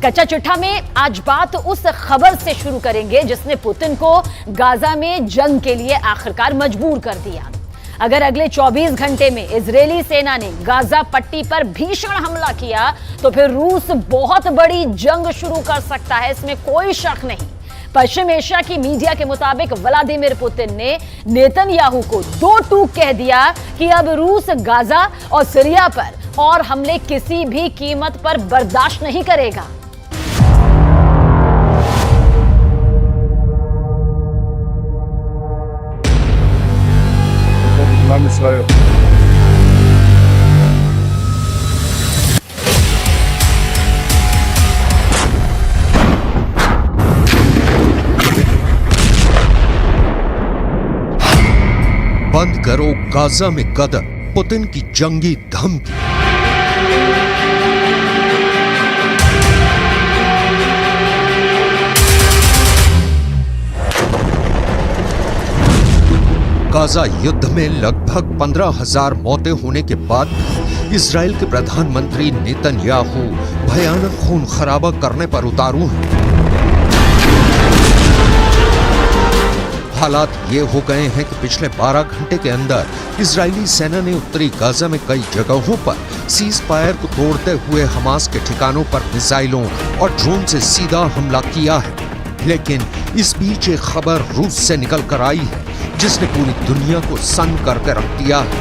कच्चा चिट्ठा में आज बात उस खबर से शुरू करेंगे जिसने पुतिन को गाजा में जंग के लिए आखिरकार मजबूर कर दिया। अगर अगले 24 घंटे में इजरायली सेना ने गाजा पट्टी पर भीषण हमला किया तो फिर रूस बहुत बड़ी जंग शुरू कर सकता है, इसमें कोई शक नहीं। पश्चिम एशिया की मीडिया के मुताबिक व्लादिमीर पुतिन ने नेतन्याहू को दो टूक कह दिया कि अब रूस गाजा और सीरिया पर और हमले किसी भी कीमत पर बर्दाश्त नहीं करेगा। बंद करो गाजा में कदर, पुतिन की जंगी धमकी। गाजा युद्ध में लगभग 15,000 मौतें होने के बाद इजराइल के प्रधानमंत्री नेतन्याहू भयानक खून खराबा करने पर उतारू हैं। हालात ये हो गए हैं कि पिछले 12 घंटे के अंदर इजरायली सेना ने उत्तरी गाजा में कई जगहों पर सीज फायर को तोड़ते हुए हमास के ठिकानों पर मिसाइलों और ड्रोन से सीधा हमला किया है। लेकिन इस बीच एक खबर रूस से निकल कर आई है जिसने पूरी दुनिया को सन्न करके रख दिया है।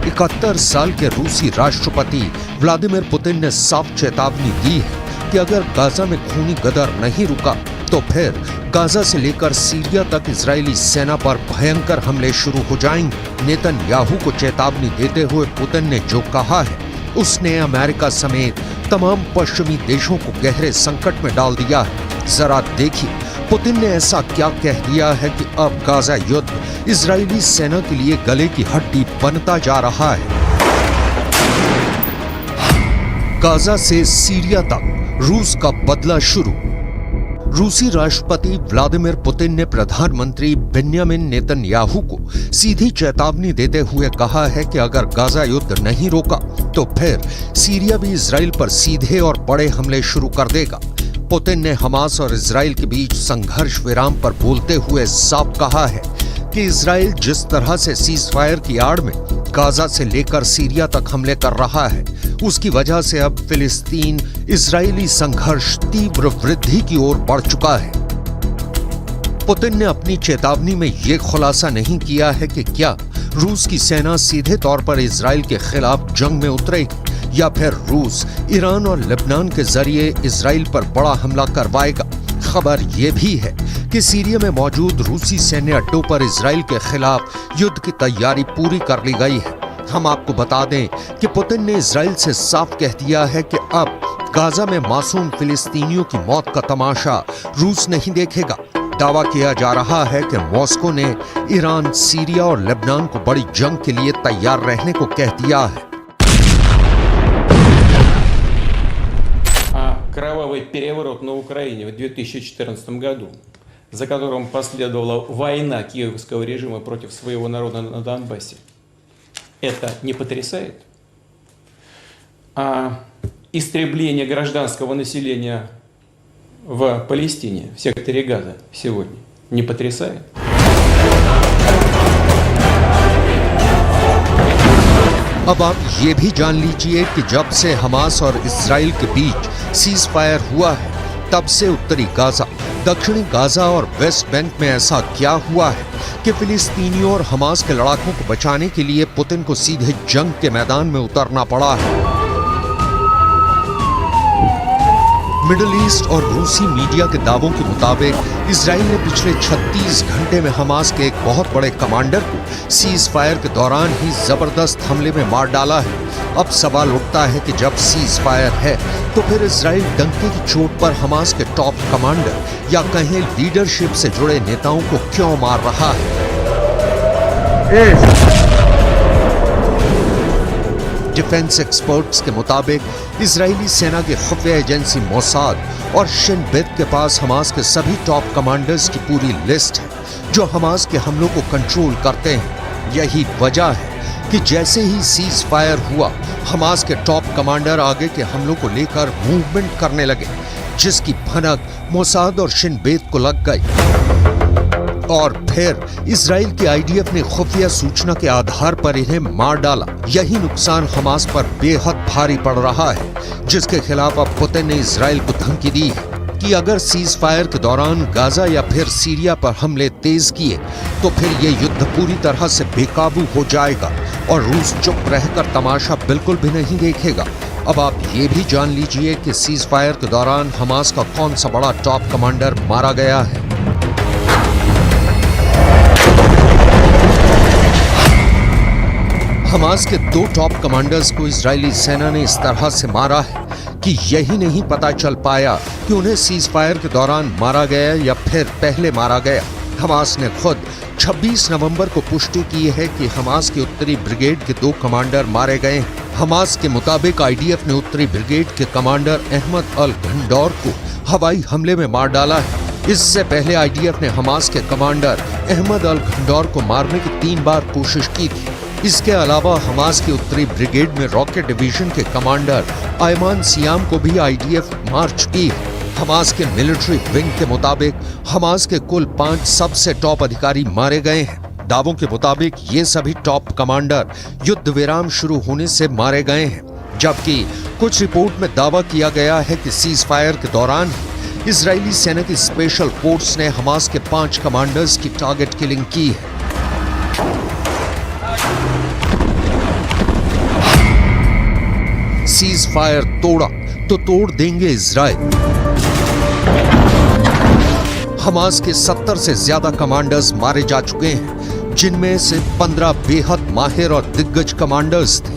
71 साल के रूसी राष्ट्रपति व्लादिमीर पुतिन ने साफ चेतावनी दी है कि अगर गाजा में खूनी गदर नहीं रुका तो फिर गाजा से लेकर सीरिया तक इजरायली सेना पर भयंकर हमले शुरू हो जाएंगे। नेतन्याहू को चेतावनी देते हुए पुतिन ने जो कहा है उसने अमेरिका समेत तमाम पश्चिमी देशों को गहरे संकट में डाल दिया है। जरा देखिए पुतिन ने ऐसा क्या कह दिया है कि अब गाजा युद्ध इजरायली सेना के लिए गले की हड्डी बनता जा रहा है। गाजा से सीरिया तक रूस का बदला शुरू। रूसी राष्ट्रपति व्लादिमीर पुतिन ने प्रधानमंत्री बेन्यामिन नेतन्याहू को सीधी चेतावनी देते हुए कहा है कि अगर गाजा युद्ध नहीं रोका तो फिर सीरिया भी इजराइल पर सीधे और बड़े हमले शुरू कर देगा। पुतिन ने हमास और इजराइल के बीच संघर्ष विराम पर बोलते हुए साफ कहा है कि इजराइल जिस तरह से सीज फायर की आड़ में गाजा से लेकर सीरिया तक हमले कर रहा है उसकी वजह से अब फिलिस्तीन इजरायली संघर्ष तीव्र वृद्धि की ओर बढ़ चुका है। पुतिन ने अपनी चेतावनी में यह खुलासा नहीं किया है कि क्या रूस की सेना सीधे तौर पर इजराइल के खिलाफ जंग में उतरेगी या फिर रूस ईरान और लेबनान के जरिए इजराइल पर बड़ा हमला करवाएगा। खबर यह भी है कि सीरिया में मौजूद रूसी सैन्य अड्डों पर इजराइल के खिलाफ युद्ध की तैयारी पूरी कर ली गई है। हम आपको बता दें कि पुतिन ने इजराइल से साफ कह दिया है कि अब गाजा में मासूम फिलिस्तीनियों की मौत का तमाशा रूस नहीं देखेगा। दावा किया जा रहा है कि मॉस्को ने ईरान, सीरिया और लेबनान को बड़ी जंग के लिए तैयार रहने को कह दिया है। Кровавый переворот на Украине в 2014 году, за которым последовала война киевского режима против своего народа на Донбассе, это не потрясает? А истребление гражданского населения в Палестине, в секторе Газа сегодня, не потрясает? अब आप ये भी जान लीजिए कि जब से हमास और इजराइल के बीच सीज फायर हुआ है तब से उत्तरी गाजा, दक्षिणी गाजा और वेस्ट बैंक में ऐसा क्या हुआ है कि फिलिस्तीनियों और हमास के लड़ाकों को बचाने के लिए पुतिन को सीधे जंग के मैदान में उतरना पड़ा है। मिडिल ईस्ट और रूसी मीडिया के दावों के मुताबिक इजराइल ने पिछले 36 घंटे में हमास के एक बहुत बड़े कमांडर को सीज फायर के दौरान ही जबरदस्त हमले में मार डाला है। अब सवाल उठता है कि जब सीज फायर है तो फिर इजराइल डंके की चोट पर हमास के टॉप कमांडर या कहें लीडरशिप से जुड़े नेताओं को क्यों मार रहा है। डिफेंस एक्सपर्ट्स के मुताबिक इजरायली सेना की खुफिया एजेंसी मोसाद और शिन बेत के पास हमास के सभी टॉप कमांडर्स की पूरी लिस्ट है जो हमास के हमलों को कंट्रोल करते हैं। यही वजह है कि जैसे ही सीज फायर हुआ, हमास के टॉप कमांडर आगे के हमलों को लेकर मूवमेंट करने लगे, जिसकी भनक मोसाद और शिन बेत को लग गई। और फिर इजराइल की आईडीएफ ने खुफिया सूचना के आधार पर इन्हें मार डाला। यही नुकसान हमास पर बेहद भारी पड़ रहा है, जिसके खिलाफ अब पुतिन ने इजराइल को धमकी दी है कि अगर सीज फायर के दौरान गाजा या फिर सीरिया पर हमले तेज किए तो फिर ये युद्ध पूरी तरह से बेकाबू हो जाएगा और रूस चुप रहकर तमाशा बिल्कुल भी नहीं देखेगा। अब आप ये भी जान लीजिए कि सीज फायर के दौरान हमास का कौन सा बड़ा टॉप कमांडर मारा गया है। हमास के 2 टॉप कमांडर्स को इजरायली सेना ने इस तरह से मारा है कि यही नहीं पता चल पाया कि उन्हें सीज फायर के दौरान मारा गया या फिर पहले मारा गया। हमास ने खुद 26 नवंबर को पुष्टि की है कि हमास के उत्तरी ब्रिगेड के 2 कमांडर मारे गए हैं। हमास के मुताबिक आईडीएफ ने उत्तरी ब्रिगेड के कमांडर अहमद अल घंडौर को हवाई हमले में मार डाला है। इससे पहले आईडीएफ ने हमास के कमांडर अहमद अल घंडौर को मारने की 3 बार कोशिश की थी। इसके अलावा हमास की उत्तरी ब्रिगेड में रॉकेट डिवीजन के कमांडर आयमान सियाम को भी आईडीएफ मार चुकी है। हमास के मिलिट्री विंग के मुताबिक हमास के कुल 5 सबसे टॉप अधिकारी मारे गए हैं। दावों के मुताबिक ये सभी टॉप कमांडर युद्ध विराम शुरू होने से मारे गए हैं, जबकि कुछ रिपोर्ट में दावा किया गया है कि सीज फायर के दौरान इजरायली सेना की स्पेशल फोर्स ने हमास के 5 कमांडर्स की टारगेट किलिंग की है। सीज फायर तोड़ा तो तोड़ देंगे इजराइल। हमास के 70 से ज्यादा कमांडर्स मारे जा चुके हैं, जिनमें से 15 बेहद माहिर और दिग्गज कमांडर्स थे।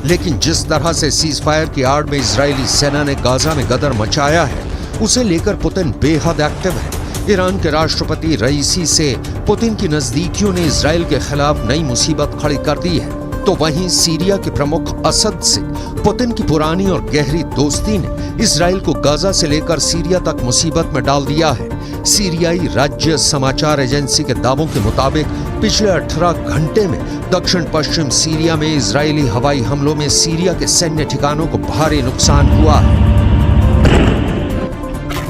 लेकिन जिस तरह से सीज फायर की आड़ में इजरायली सेना ने गाजा में गदर मचाया है, उसे लेकर पुतिन बेहद एक्टिव है। ईरान के राष्ट्रपति रईसी से पुतिन की नजदीकियों ने इजराइल के खिलाफ नई मुसीबत खड़ी कर दी है, तो वहीं सीरिया के प्रमुख असद से पुतिन की पुरानी और गहरी दोस्ती ने इजराइल को गाजा से लेकर सीरिया तक मुसीबत में डाल दिया है। सीरियाई राज्य समाचार एजेंसी के दावों के मुताबिक पिछले 18 घंटे में दक्षिण पश्चिम सीरिया में इजरायली हवाई हमलों में सीरिया के सैन्य ठिकानों को भारी नुकसान हुआ है।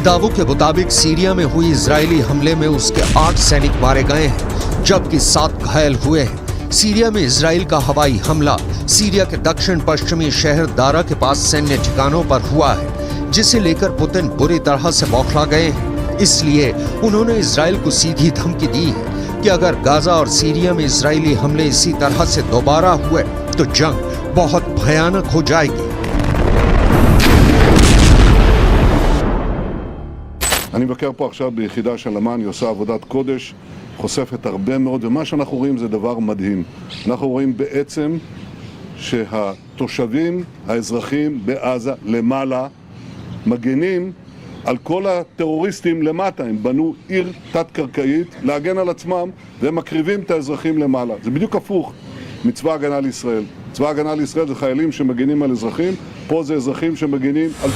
दावों के मुताबिक सीरिया में हुई इजरायली हमले में उसके 8 सैनिक मारे गए हैं, जबकि 7 घायल हुए हैं। सीरिया में इजराइल का हवाई हमला सीरिया के दक्षिण पश्चिमी शहर दारा के पास सैन्य ठिकानों पर हुआ है, जिसे लेकर पुतिन बुरी तरह से बौखला गए हैं। इसलिए उन्होंने इजराइल को सीधी धमकी दी है कि अगर गाजा और सीरिया में इजरायली हमले इसी तरह से दोबारा हुए तो जंग बहुत भयानक हो जाएगी। אני מבקר פה עכשיו ביחידה של אמ"ן, היא עושה עבודת קודש, חושפת הרבה מאוד, ומה שאנחנו רואים זה דבר מדהים. אנחנו רואים בעצם שהתושבים, האזרחים בעזה למעלה, מגנים על כל הטרוריסטים למטה. הם בנו עיר תת-קרקעית להגן על עצמם, והם מקריבים את האזרחים למעלה. זה בדיוק הפוך מצבא ההגנה לישראל. צבא ההגנה לישראל זה חיילים שמגנים על אזרחים, פה זה אזרחים שמגנים על...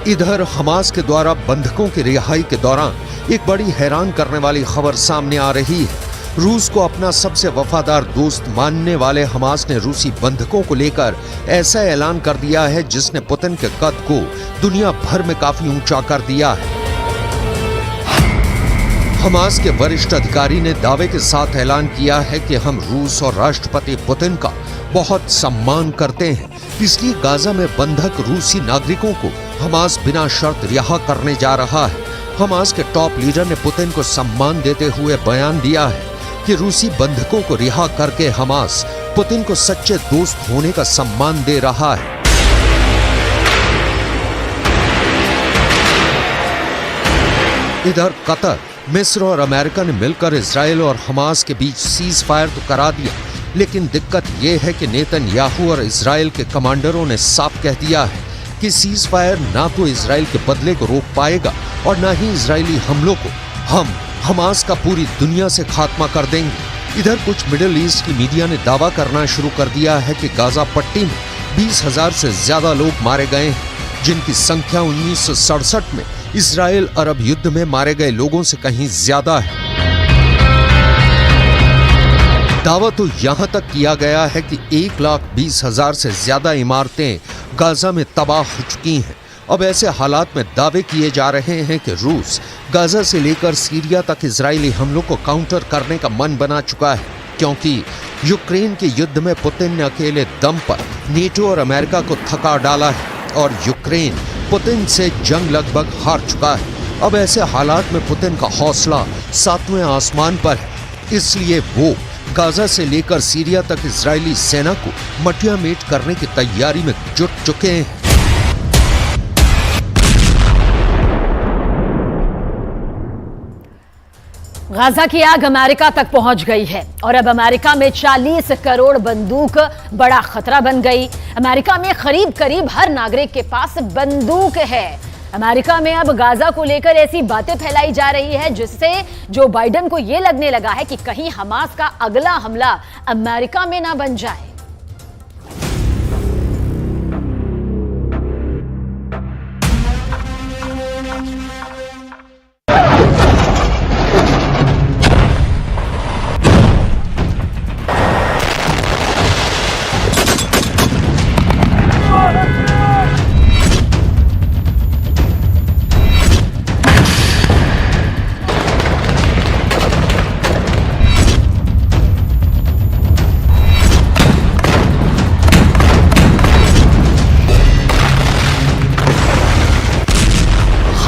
इधर हमास के द्वारा बंधकों की रिहाई के दौरान एक बड़ी हैरान करने वाली खबर सामने आ रही है। रूस को अपना सबसे वफादार दोस्त मानने वाले हमास ने रूसी बंधकों को लेकर ऐसा ऐलान कर दिया है जिसने पुतिन के कद को दुनिया भर में काफी ऊंचा कर दिया है। हमास के वरिष्ठ अधिकारी ने दावे के साथ ऐलान किया है कि हम रूस और राष्ट्रपति पुतिन का बहुत सम्मान करते हैं, इसलिए गाजा में बंधक रूसी नागरिकों को हमास बिना शर्त रिहा करने जा रहा है। हमास के टॉप लीडर ने पुतिन को सम्मान देते हुए बयान दिया है कि रूसी बंधकों को रिहा करके हमास पुतिन को सच्चे दोस्त होने का सम्मान दे रहा है। इधर कतर, मिस्र और अमेरिका ने मिलकर इजराइल और हमास के बीच सीज फायर तो करा दिया, लेकिन दिक्कत यह है कि नेतन्याहू और इजराइल के कमांडरों ने साफ कह दिया है कि सीज फायर ना तो इजराइल के बदले को रोक पाएगा और ना ही इजरायली हमलों को। हम हमास का पूरी दुनिया से खात्मा कर देंगे। इधर कुछ मिडिल ईस्ट की मीडिया ने दावा करना शुरू कर दिया है कि गाजा पट्टी में 20,000 से ज्यादा लोग मारे गए हैं, जिनकी संख्या 1967 में इजराइल अरब युद्ध में मारे गए लोगों से कहीं ज्यादा है। दावा तो यहां तक किया गया है कि 1,20,000 से ज्यादा इमारतें गाजा में तबाह हो चुकी हैं। अब ऐसे हालात में दावे किए जा रहे हैं कि रूस गाजा से लेकर सीरिया तक इजरायली हमलों को काउंटर करने का मन बना चुका है, क्योंकि यूक्रेन के युद्ध में पुतिन ने अकेले दम पर नेटो और अमेरिका को थका डाला है और यूक्रेन पुतिन से जंग लगभग हार चुका है। अब ऐसे हालात में पुतिन का हौसला 7वें आसमान पर है, इसलिए वो गाजा से लेकर सीरिया तक इजरायली सेना को मटियामेट करने की तैयारी में जुट चुके हैं। गाजा की आग अमेरिका तक पहुंच गई है और अब अमेरिका में 40 करोड़ बंदूक बड़ा खतरा बन गई। अमेरिका में करीब करीब हर नागरिक के पास बंदूक है। अमेरिका में अब गाजा को लेकर ऐसी बातें फैलाई जा रही है जिससे जो बाइडेन को यह लगने लगा है कि कहीं हमास का अगला हमला अमेरिका में ना बन जाए।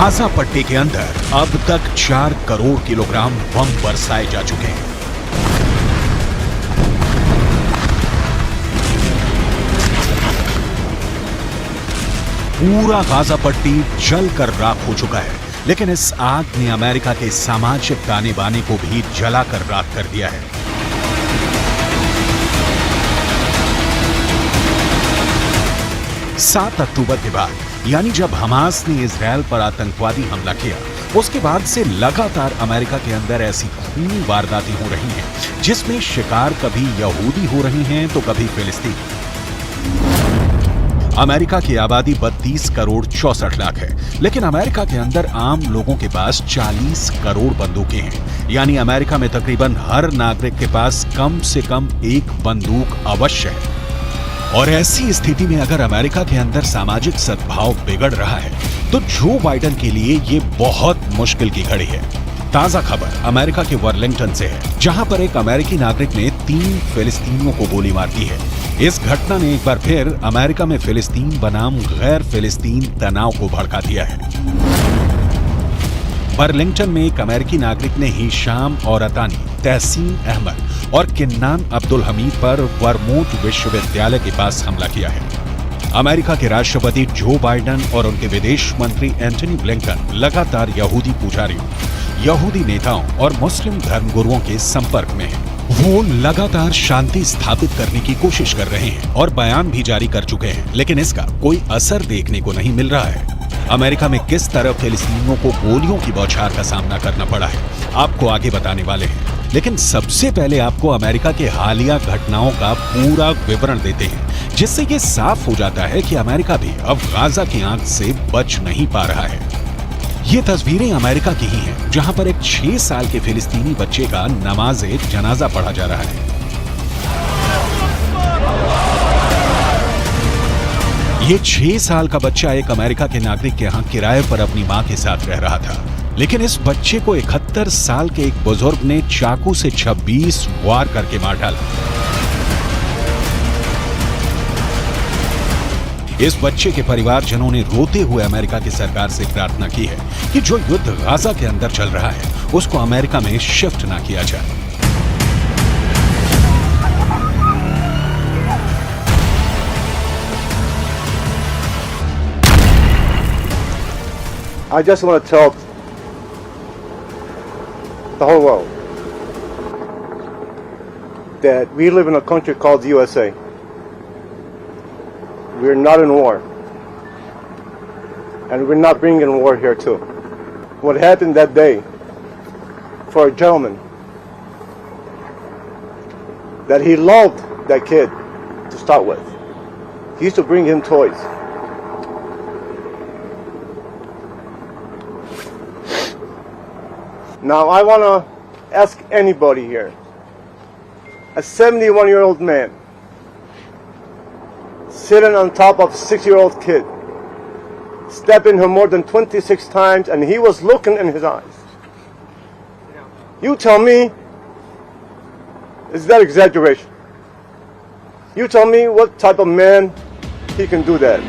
गाजा पट्टी के अंदर अब तक 4 करोड़ किलोग्राम बम बरसाए जा चुके हैं। पूरा गाजा पट्टी जलकर राख हो चुका है, लेकिन इस आग ने अमेरिका के सामाजिक ताने बाने को भी जलाकर राख कर दिया है। सात अक्टूबर के बाद, यानी जब हमास ने इजरायल पर आतंकवादी हमला किया, उसके बाद से लगातार अमेरिका के अंदर ऐसी खूनी वारदातें हो रही हैं जिसमें शिकार कभी यहूदी हो रहे हैं तो कभी फिलिस्तीन। अमेरिका की आबादी 32 करोड़ 64 लाख है, लेकिन अमेरिका के अंदर आम लोगों के पास 40 करोड़ बंदूकें हैं। यानी अमेरिका में तकरीबन हर नागरिक के पास कम से कम एक बंदूक अवश्य है। और ऐसी स्थिति में अगर अमेरिका के अंदर सामाजिक सद्भाव बिगड़ रहा है तो जो बाइडेन के लिए ये बहुत मुश्किल की घड़ी है। ताजा खबर अमेरिका के वर्लिंगटन से है, जहां पर एक अमेरिकी नागरिक ने 3 फिलिस्तीनियों को गोली मार दी है। इस घटना ने एक बार फिर अमेरिका में फिलिस्तीन बनाम गैर फिलिस्तीन तनाव को भड़का दिया है। वर्लिंगटन में एक अमेरिकी नागरिक ने हिशाम और अतानी, तहसीन अहमद और किन्नान अब्दुल हमीद पर वर्मोंट विश्वविद्यालय के पास हमला किया है। अमेरिका के राष्ट्रपति जो बाइडेन और उनके विदेश मंत्री एंटनी ब्लिंकन लगातार यहूदी पुजारियों, यहूदी नेताओं और मुस्लिम धर्मगुरुओं के संपर्क में हैं। वो लगातार शांति स्थापित करने की कोशिश कर रहे हैं और बयान भी जारी कर चुके हैं, लेकिन इसका कोई असर देखने को नहीं मिल रहा है। अमेरिका में किस तरह फिलिस्तीनियों को गोलियों की बौछार का सामना करना पड़ा है, आपको आगे बताने वाले हैं। लेकिन सबसे पहले आपको अमेरिका के हालिया घटनाओं का पूरा विवरण देते हैं, जिससे ये साफ हो जाता है कि अमेरिका भी अब गाजा की आग से बच नहीं पा रहा है। ये तस्वीरें अमेरिका की ही हैं, जहां पर एक 6 साल के फिलिस्तीनी बच्चे का नमाज़े जनाजा पढ़ा जा रहा है। ये 6 साल का बच्चा एक अमेरिका के नागरिक के यहाँ किराए पर अपनी मां के साथ रह रहा था, लेकिन इस बच्चे को 71 साल के एक बुजुर्ग ने चाकू से 26 वार करके मार डाला। इस बच्चे के परिवारजनों ने रोते हुए अमेरिका की सरकार से प्रार्थना की है कि जो युद्ध गाजा के अंदर चल रहा है उसको अमेरिका में शिफ्ट ना किया जाए। I just want to tell the whole world that we live in a country called the USA. We're not in war. And we're not bringing war here too. What happened that day for a gentleman that he loved that kid to start with. He used to bring him toys. Now I want to ask anybody here, a 71-year-old man sitting on top of a 6-year-old kid, stabbing him more than 26 times, and he was looking in his eyes. You tell me, is that exaggeration? You tell me what type of man he can do that.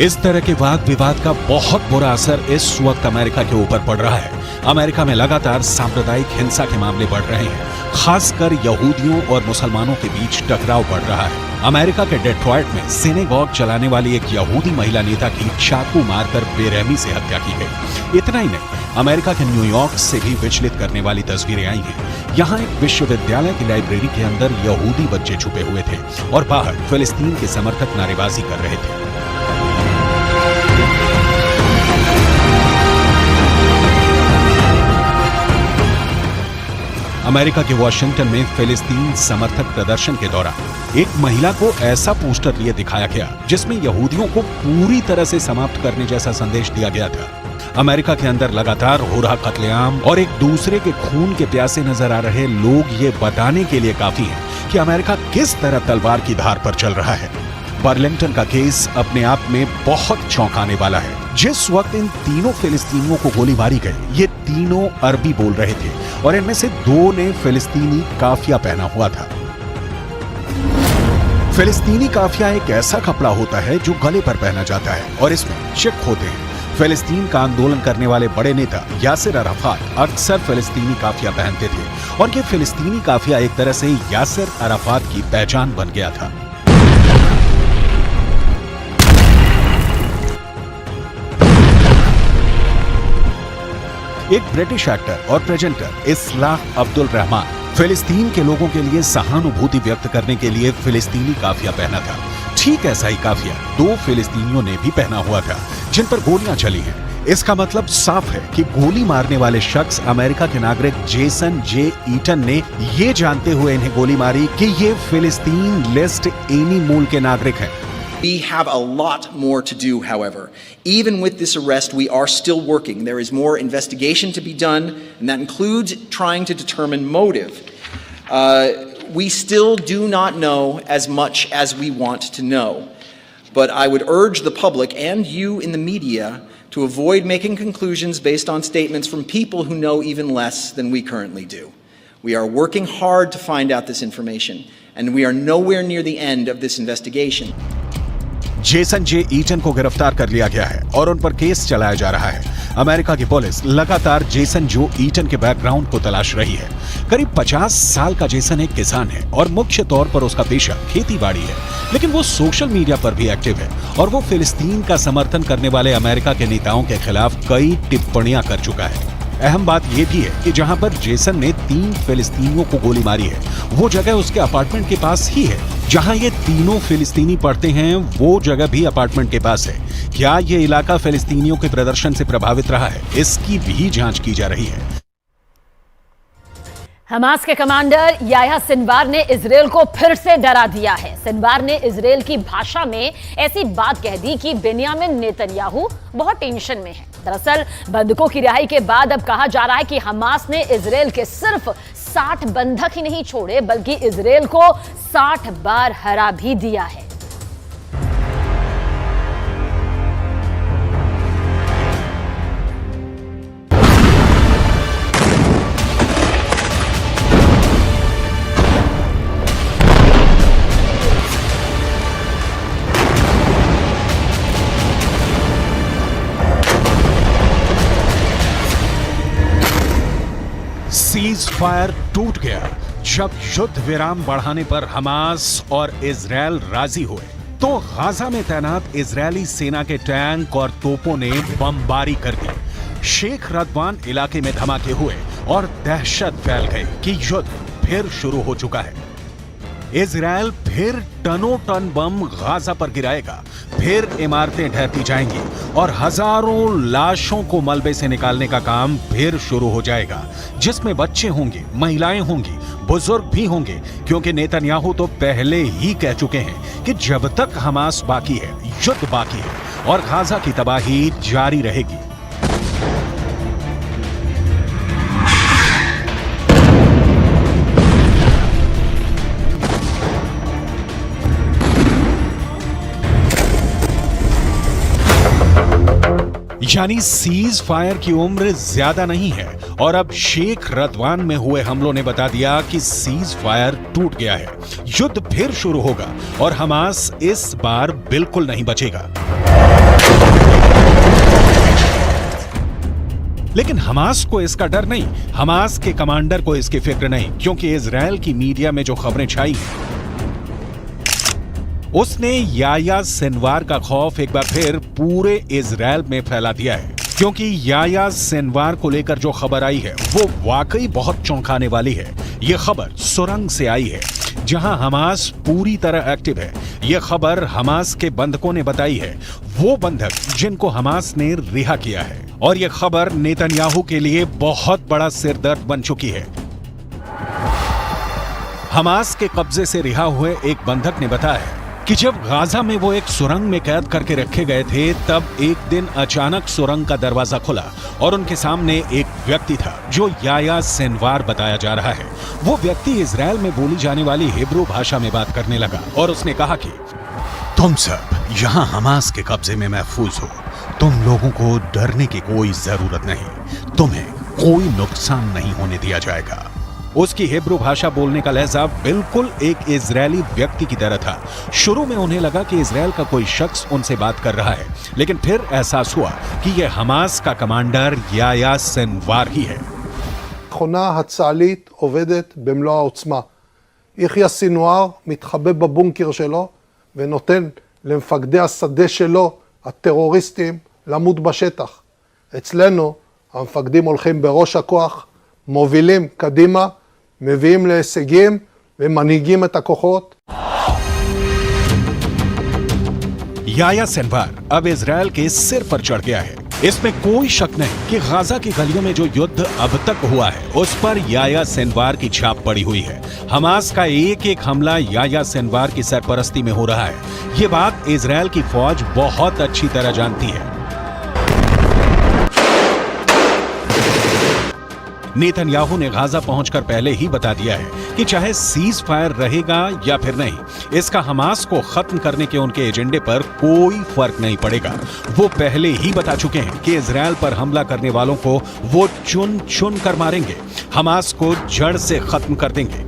इस तरह के वाद विवाद का बहुत बुरा असर इस वक्त अमेरिका के ऊपर पड़ रहा है। अमेरिका में लगातार सांप्रदायिक हिंसा के मामले बढ़ रहे हैं, खासकर यहूदियों और मुसलमानों के बीच टकराव बढ़ रहा है। अमेरिका के डेट्रॉयट में सिनेगॉग चलाने वाली एक यहूदी महिला नेता की चाकू मारकर बेरहमी से हत्या की गई। इतना ही नहीं, अमेरिका के न्यूयॉर्क से भी विचलित करने वाली तस्वीरें आई हैं। यहाँ एक विश्वविद्यालय की लाइब्रेरी के अंदर यहूदी बच्चे छुपे हुए थे और बाहर फिलिस्तीन के समर्थक नारेबाजी कर रहे थे। अमेरिका के वॉशिंगटन में फिलिस्तीन समर्थक प्रदर्शन के दौरान एक महिला को ऐसा पोस्टर लिए दिखाया गया जिसमें यहूदियों को पूरी तरह से समाप्त करने जैसा संदेश दिया गया था। अमेरिका के अंदर लगातार हो रहा कत्लेआम और एक दूसरे के खून के प्यासे नजर आ रहे लोग ये बताने के लिए काफी हैं कि अमेरिका किस तरह तलवार की धार पर चल रहा है। बर्लिंगटन का केस अपने आप में बहुत चौंकाने वाला है। जिस वक्त इन तीनों फिलिस्तीनियों को गोली मारी गई, ये तीनों अरबी बोल रहे थे और इनमें से 2 ने फिलिस्तीनी काफिया पहना हुआ था। फिलिस्तीनी काफिया एक ऐसा कपड़ा होता है जो गले पर पहना जाता है और इसमें चिक होते हैं। फिलिस्तीन का आंदोलन करने वाले बड़े नेता यासिर अराफात अक्सर फिलिस्तीनी काफिया पहनते थे और ये फिलिस्तीनी काफिया एक तरह से यासिर अराफात की पहचान बन गया था। एक ब्रिटिश एक्टर और प्रेजेंटर इस्लाह अब्दुल रहमान फिलिस्तीन के लोगों के लिए सहानुभूति व्यक्त करने के लिए फिलिस्तीनी काफिया पहना था। ठीक ऐसा ही काफिया 2 फिलिस्तीनियों ने भी पहना हुआ था जिन पर गोलियां चली हैं। इसका मतलब साफ है कि गोली मारने वाले शख्स अमेरिका के नागरिक जेसन जे ईटन ने ये जानते हुए इन्हें गोली मारी कि ये फिलिस्तीन लिस्ट एनी मूल के नागरिक हैं। We have a lot more to do, however. Even with this arrest, we are still working. There is more investigation to be done, and that includes trying to determine motive. We still do not know as much as we want to know. But I would urge the public and you in the media to avoid making conclusions based on statements from people who know even less than we currently do. We are working hard to find out this information, and we are nowhere near the end of this investigation. Jason J Eaton को गिरफ्तार कर लिया गया है और उन पर case चलाया जा रहा है। अमेरिका की पुलिस लगातार जेसन जो ईटन के बैकग्राउंड को तलाश रही है। करीब 50 साल का जेसन एक किसान है और मुख्य तौर पर उसका पेशा खेती-बाड़ी है, लेकिन वो सोशल मीडिया पर भी एक्टिव है और वो फिलिस्तीन का समर्थन करने वाले अमेरिका के नेताओं के खिलाफ कई टिप्पणियां कर चुका है। अहम बात यह भी है कि जहां पर जेसन ने 3 फिलिस्तीनियों को गोली मारी है, वो जगह उसके अपार्टमेंट के पास ही है। जहां ये तीनों फिलिस्तीनी पढ़ते हैं, वो जगह भी अपार्टमेंट के पास है। क्या ये इलाका फिलिस्तीनियों के प्रदर्शन से प्रभावित रहा है, इसकी भी जांच की जा रही है। हमास के कमांडर याह्या सिनवार ने इजरायल को फिर से डरा दिया है। सिनवार ने इजरायल की भाषा में ऐसी बात कह दी कि बेन्यामिन नेतन्याहू बहुत टेंशन में है। दरअसल बंधकों की रिहाई के बाद अब कहा जा रहा है कि हमास ने इजरायल के सिर्फ 60 बंधक ही नहीं छोड़े, बल्कि इजरायल को 60 बार हरा भी दिया है। सीज फायर टूट गया जब युद्ध विराम बढ़ाने पर हमास और इजरायल राजी हुए तो गाजा में तैनात इजरायली सेना के टैंक और तोपों ने बमबारी कर दी। शेख रदवान इलाके में धमाके हुए और दहशत फैल गई कि युद्ध फिर शुरू हो चुका है। इजरायल फिर टनों टन बम गाजा पर गिराएगा, फिर इमारतें ढहती जाएंगी और हजारों लाशों को मलबे से निकालने का काम फिर शुरू हो जाएगा, जिसमें बच्चे होंगे, महिलाएं होंगी, बुजुर्ग भी होंगे, क्योंकि नेतन्याहू तो पहले ही कह चुके हैं कि जब तक हमास बाकी है, युद्ध बाकी है और गाजा की तबाही जारी रहेगी। यानी सीज फायर की उम्र ज्यादा नहीं है और अब शेख रदवान में हुए हमलों ने बता दिया कि सीज फायर टूट गया है। युद्ध फिर शुरू होगा और हमास इस बार बिल्कुल नहीं बचेगा। लेकिन हमास को इसका डर नहीं, हमास के कमांडर को इसकी फिक्र नहीं, क्योंकि इजराइल की मीडिया में जो खबरें छाई उसने याया सिनवार का खौफ एक बार फिर पूरे इजराइल में फैला दिया है। क्योंकि याया सिनवार को लेकर जो खबर आई है वो वाकई बहुत चौंकाने वाली है। ये खबर सुरंग से आई है जहां हमास पूरी तरह एक्टिव है। ये खबर हमास के बंधकों ने बताई है, वो बंधक जिनको हमास ने रिहा किया है। और ये खबर नेतन्याहू के लिए बहुत बड़ा सिरदर्द बन चुकी है। हमास के कब्जे से रिहा हुए एक बंधक ने बताया कि जब गाजा में वो एक सुरंग में कैद करके रखे गए थे तब एक दिन अचानक सुरंग का दरवाजा खुला और उनके सामने एक व्यक्ति था जो याया सिनवार बताया जा रहा है। वो व्यक्ति इजराइल में बोली जाने वाली हिब्रू भाषा में बात करने लगा और उसने कहा कि तुम सब यहाँ हमास के कब्जे में महफूज हो, तुम लोगों को डरने की कोई जरूरत नहीं, तुम्हें कोई नुकसान नहीं होने दिया जाएगा। उसकी हिब्रू भाषा बोलने का लहजा बिल्कुल एक इजरायली व्यक्ति की तरह था। शुरू में उन्हें लगा कि इजराइल का कोई शख्स उनसे बात कर रहा है, लेकिन फिर एहसास हुआ कि यह हमास का कमांडर याया सिनवार ही है। המכונה הצה"לית עובדת במלוא העוצמה. יחיא סינואר מתחבא בבונקר שלו ונותן למפקדי השדה שלו, הטרוריסטים, למות בשטח. אצלנו המפקדים הולכים בראש הכוח, מובילים קדימה, מביאים להישגים ומנהיגים את הכוחות. याया सिनवार अब इजराइल के सिर पर चढ़ गया है। इसमें कोई शक नहीं कि गाजा की गलियों में जो युद्ध अब तक हुआ है उस पर याया सिनवार की छाप पड़ी हुई है। हमास का एक एक हमला याया सिनवार की सरपरस्ती में हो रहा है। ये बात इजराइल की फौज बहुत अच्छी तरह जानती है। नेतन्याहू ने गाजा पहुंचकर पहले ही बता दिया है कि चाहे सीज फायर रहेगा या फिर नहीं, इसका हमास को खत्म करने के उनके एजेंडे पर कोई फर्क नहीं पड़ेगा। वो पहले ही बता चुके हैं कि इजराइल पर हमला करने वालों को वो चुन चुन कर मारेंगे, हमास को जड़ से खत्म कर देंगे।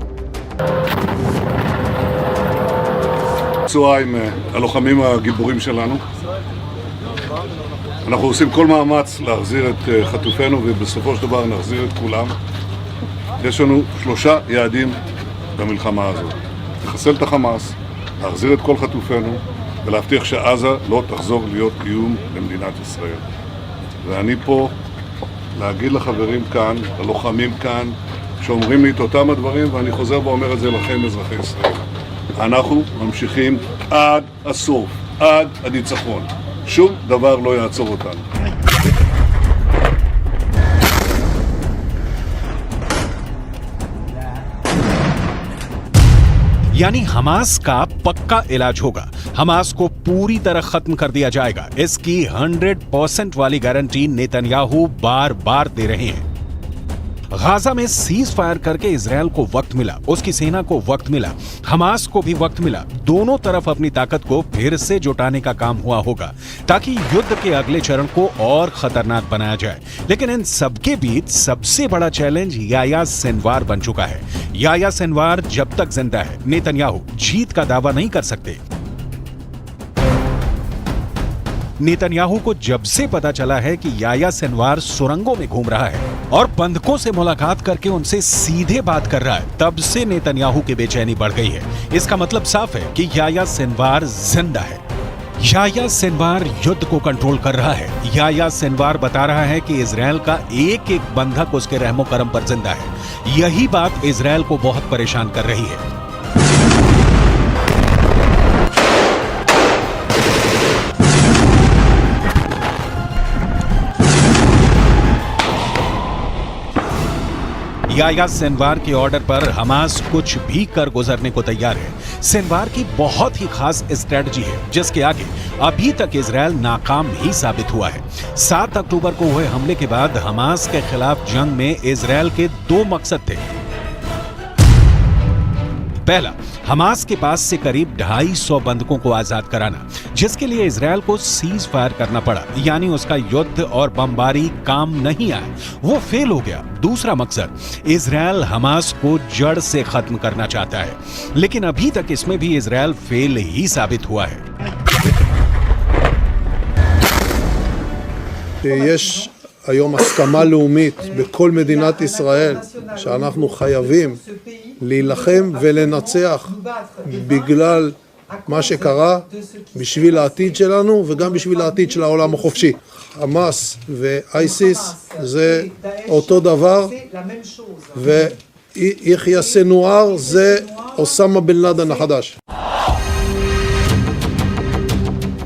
פצועה עם הלוחמים הגיבורים שלנו. אנחנו עושים כל מאמץ להחזיר את חטופינו ובסופו של דבר נחזיר את כולם. יש לנו 3 יעדים במלחמה הזאת. לחסל את החמאס, להחזיר את כל חטופינו ולהבטיח שעזה לא תחזור להיות איום למדינת ישראל. ואני פה להגיד לחברים כאן, ללוחמים כאן, שאומרים לי את אותם הדברים, ואני חוזר ואומר את זה לכם אזרחי ישראל. אנחנו ממשיכים עד הסוף, עד הניצחון. שום דבר לא יעצור אותנו. यानी हमास का पक्का इलाज होगा, हमास को पूरी तरह खत्म कर दिया जाएगा। इसकी 100% वाली गारंटी नेतन्याहू बार बार दे रहे हैं। गाजा में सीज फायर करके इजराइल को वक्त मिला, उसकी सेना को वक्त मिला, हमास को भी वक्त मिला। दोनों तरफ अपनी ताकत को फिर से जुटाने का काम हुआ होगा ताकि युद्ध के अगले चरण को और खतरनाक बनाया जाए। लेकिन इन सबके बीच सबसे बड़ा चैलेंज याया सिनवार बन चुका है। याया सिनवार जब तक जिंदा है, नेतन्याहू जीत का दावा नहीं कर सकते। नेतन्याहू को जब से पता चला है कि याया सिनवार सुरंगों में घूम रहा है और बंधकों से मुलाकात करके उनसे सीधे बात कर रहा है, तब से नेतन्याहू की बेचैनी बढ़ गई है। इसका मतलब साफ है कि याया सिनवार जिंदा है। याया सिनवार युद्ध को कंट्रोल कर रहा है। याया सिनवार बता रहा है कि इजराइल का एक एक बंधक उसके रहमो करम पर जिंदा है। यही बात इजराइल को बहुत परेशान कर रही है। याह्या सिनवार के ऑर्डर पर हमास कुछ भी कर गुजरने को तैयार है। सिनवार की बहुत ही खास स्ट्रेटजी है जिसके आगे अभी तक इजरायल नाकाम ही साबित हुआ है। 7 अक्टूबर को हुए हमले के बाद हमास के खिलाफ जंग में इजरायल के 2 मकसद थे। पहला, हमास के पास से करीब 250 बंधकों को आजाद कराना, जिसके लिए इजरायल को सीज फायर करना पड़ा, यानी उसका युद्ध और बमबारी काम नहीं आया, वो फेल हो गया। दूसरा मकसद, इजरायल हमास को जड़ से खत्म करना चाहता है, लेकिन अभी तक इसमें भी इजरायल फेल ही साबित हुआ है। יש היום הסכמה לאומית בכל מדינת ישראל שאנחנו חייבים להילחם ולנצח בגלל מה שקרה, בשביל העתיד שלנו וגם בשביל העתיד של העולם החופשי. חמאס ואייסיס זה אותו דבר, ויחיא סנואר זה אוסמה בן לאדן החדש.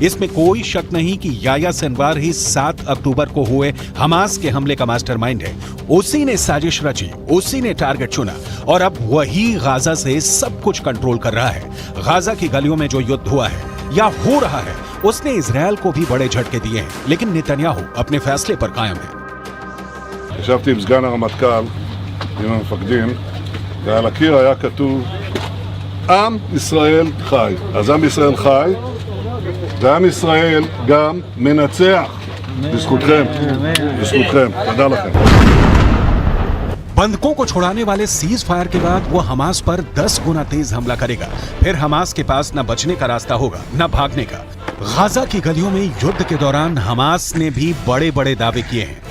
इसमें कोई शक नहीं कि याह्या सिनवार ही 7 अक्टूबर को हुए हमास के हमले का मास्टरमाइंड है। उसी ने साजिश रची, उसी ने टारगेट चुना और अब वही गाजा से सब कुछ कंट्रोल कर रहा है। गाजा की गलियों में जो युद्ध हुआ है या हो रहा है, उसने इजरायल को भी बड़े झटके दिए हैं, लेकिन नेतन्याहू अपने फैसले पर कायम है। ישבתי עם סגן הרמטכ"ל, עם המפקדים, ועל הקיר היה כתוב עם ישראל חי. אז עם ישראל חי, ועם ישראל גם מנצח. בזכותכם, בזכותכם. תודה לכם. बंधकों को छुड़ाने वाले सीज फायर के बाद वो हमास पर 10 गुना तेज हमला करेगा। फिर हमास के पास न बचने का रास्ता होगा न भागने का। गाजा की गलियों में युद्ध के दौरान हमास ने भी बड़े बड़े दावे किए हैं।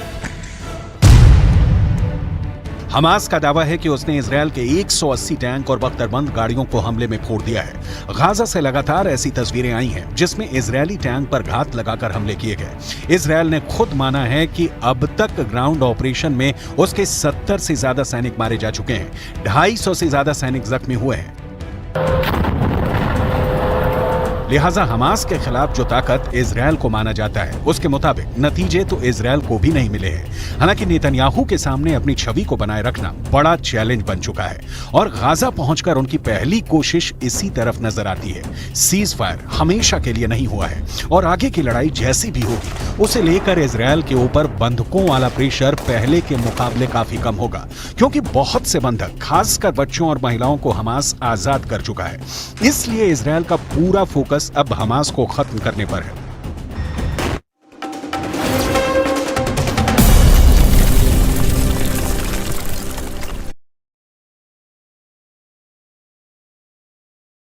हमास का दावा है कि उसने इजरायल के 180 टैंक और बख्तरबंद गाड़ियों को हमले में फोड़ दिया है। गाजा से लगातार ऐसी तस्वीरें आई हैं जिसमें इजरायली टैंक पर घात लगाकर हमले किए गए। इजरायल ने खुद माना है कि अब तक ग्राउंड ऑपरेशन में उसके 70 से ज्यादा सैनिक मारे जा चुके हैं, 250 से ज्यादा सैनिक जख्मी हुए हैं। लिहाजा हमास के खिलाफ जो ताकत इजरायल को माना जाता है, उसके मुताबिक नतीजे तो इजरायल को भी नहीं मिले हैं। हालांकि नेतन्याहू के सामने अपनी छवि को बनाए रखना बड़ा चैलेंज बन चुका है और गाजा पहुंचकर उनकी पहली कोशिश इसी तरफ नजर आती है। सीज फायर हमेशा के लिए नहीं हुआ है और आगे की लड़ाई जैसी भी होगी उसे लेकर इजरायल के ऊपर बंधकों वाला प्रेशर पहले के मुकाबले काफी कम होगा, क्योंकि बहुत से बंधक खासकर बच्चों और महिलाओं को हमास आजाद कर चुका है। इसलिए इजरायल का पूरा फोकस अब हमास को खत्म करने पर है।